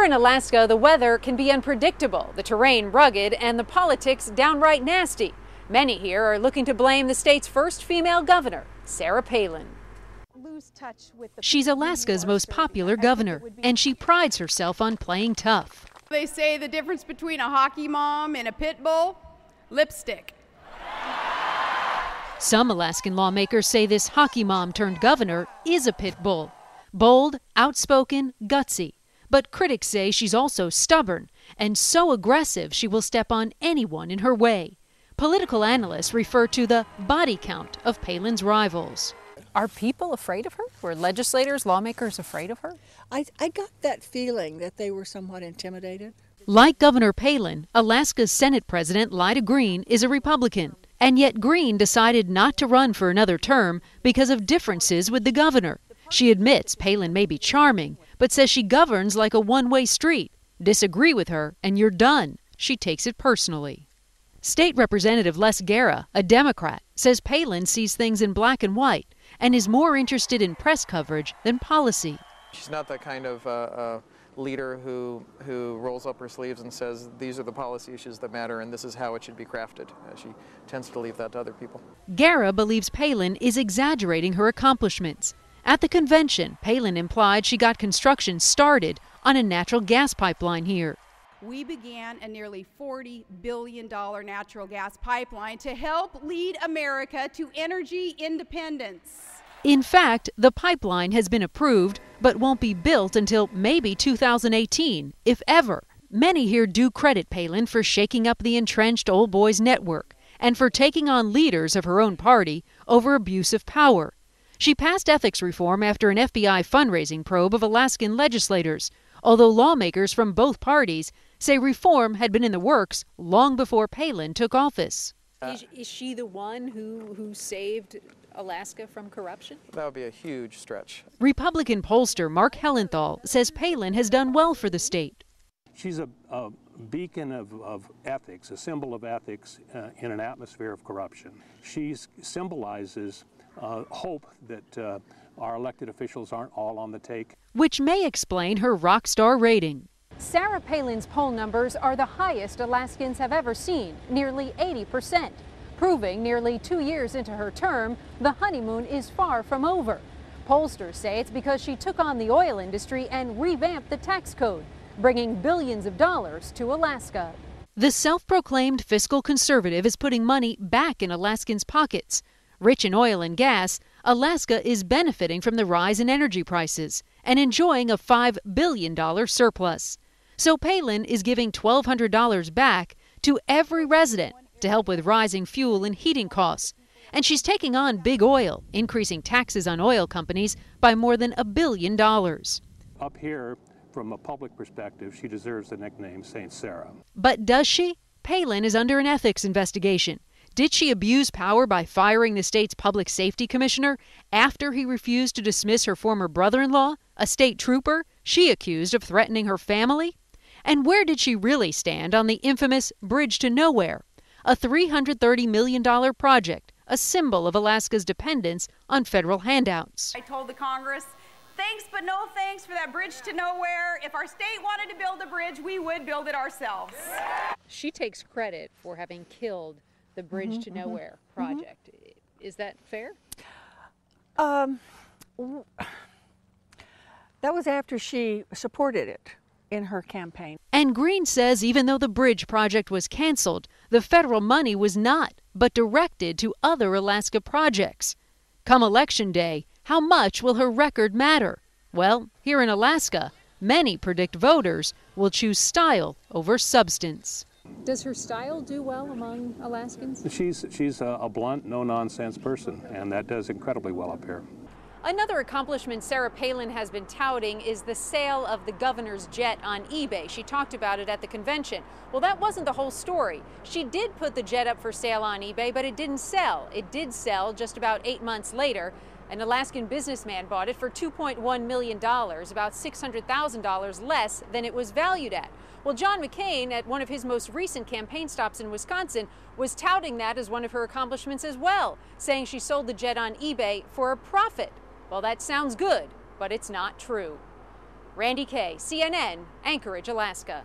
Here in Alaska, the weather can be unpredictable, the terrain rugged, and the politics downright nasty. Many here are looking to blame the state's first female governor, Sarah Palin. She's Alaska's most popular governor, and she prides herself on playing tough. They say the difference between a hockey mom and a pit bull? Lipstick. Some Alaskan lawmakers say this hockey mom turned governor is a pit bull. Bold, outspoken, gutsy. But critics say she's also stubborn and so aggressive she will step on anyone in her way. Political analysts refer to the body count of Palin's rivals. Are people afraid of her? Were legislators, lawmakers afraid of her? I got that feeling that they were somewhat intimidated. Like Governor Palin, Alaska's Senate President Lyda Green is a Republican. And yet Green decided not to run for another term because of differences with the governor. She admits Palin may be charming, but says she governs like a one-way street. Disagree with her and you're done. She takes it personally. State Representative Les Guerra, a Democrat, says Palin sees things in black and white and is more interested in press coverage than policy. She's not that kind of leader who rolls up her sleeves and says these are the policy issues that matter and this is how it should be crafted. She tends to leave that to other people. Guerra believes Palin is exaggerating her accomplishments. At the convention, Palin implied she got construction started on a natural gas pipeline here. We began a nearly $40 billion natural gas pipeline to help lead America to energy independence. In fact, the pipeline has been approved, but won't be built until maybe 2018, if ever. Many here do credit Palin for shaking up the entrenched old boys network and for taking on leaders of her own party over abuse of power. She passed ethics reform after an FBI fundraising probe of Alaskan legislators, although lawmakers from both parties say reform had been in the works long before Palin took office. Is she the one who saved Alaska from corruption? That would be a huge stretch. Republican pollster Mark Hellenthal says Palin has done well for the state. She's a beacon of ethics, a symbol of ethics in an atmosphere of corruption. She symbolizes hope that our elected officials aren't all on the take. Which may explain her rock star rating. Sarah Palin's poll numbers are the highest Alaskans have ever seen, nearly 80%, proving nearly 2 years into her term, the honeymoon is far from over. Pollsters say it's because she took on the oil industry and revamped the tax code, bringing billions of dollars to Alaska. The self-proclaimed fiscal conservative is putting money back in Alaskans' pockets. Rich in oil and gas, Alaska is benefiting from the rise in energy prices and enjoying a $5 billion surplus. So Palin is giving $1,200 back to every resident to help with rising fuel and heating costs. And she's taking on big oil, increasing taxes on oil companies by more than $1 billion. Up here, from a public perspective, she deserves the nickname Saint Sarah. But does she? Palin is under an ethics investigation. Did she abuse power by firing the state's public safety commissioner after he refused to dismiss her former brother-in-law, a state trooper she accused of threatening her family? And where did she really stand on the infamous Bridge to Nowhere, a $330 million project, a symbol of Alaska's dependence on federal handouts? I told the Congress, thanks but no thanks for that bridge to nowhere. If our state wanted to build a bridge, we would build it ourselves. She takes credit for having killed the Bridge to Nowhere project. Is that fair? That was after she supported it in her campaign. And Green says even though the bridge project was canceled, the federal money was not, but directed to other Alaska projects. Come Election Day, how much will her record matter? Well, here in Alaska, many predict voters will choose style over substance. Does her style do well among Alaskans? She's a blunt, no-nonsense person, and that does incredibly well up here. Another accomplishment Sarah Palin has been touting is the sale of the governor's jet on eBay. She talked about it at the convention. Well, that wasn't the whole story. She did put the jet up for sale on eBay, but it didn't sell. It did sell just about 8 months later. An Alaskan businessman bought it for $2.1 million, about $600,000 less than it was valued at. Well, John McCain, at one of his most recent campaign stops in Wisconsin, was touting that as one of her accomplishments as well, saying she sold the jet on eBay for a profit. Well, that sounds good, but it's not true. Randy Kay, CNN, Anchorage, Alaska.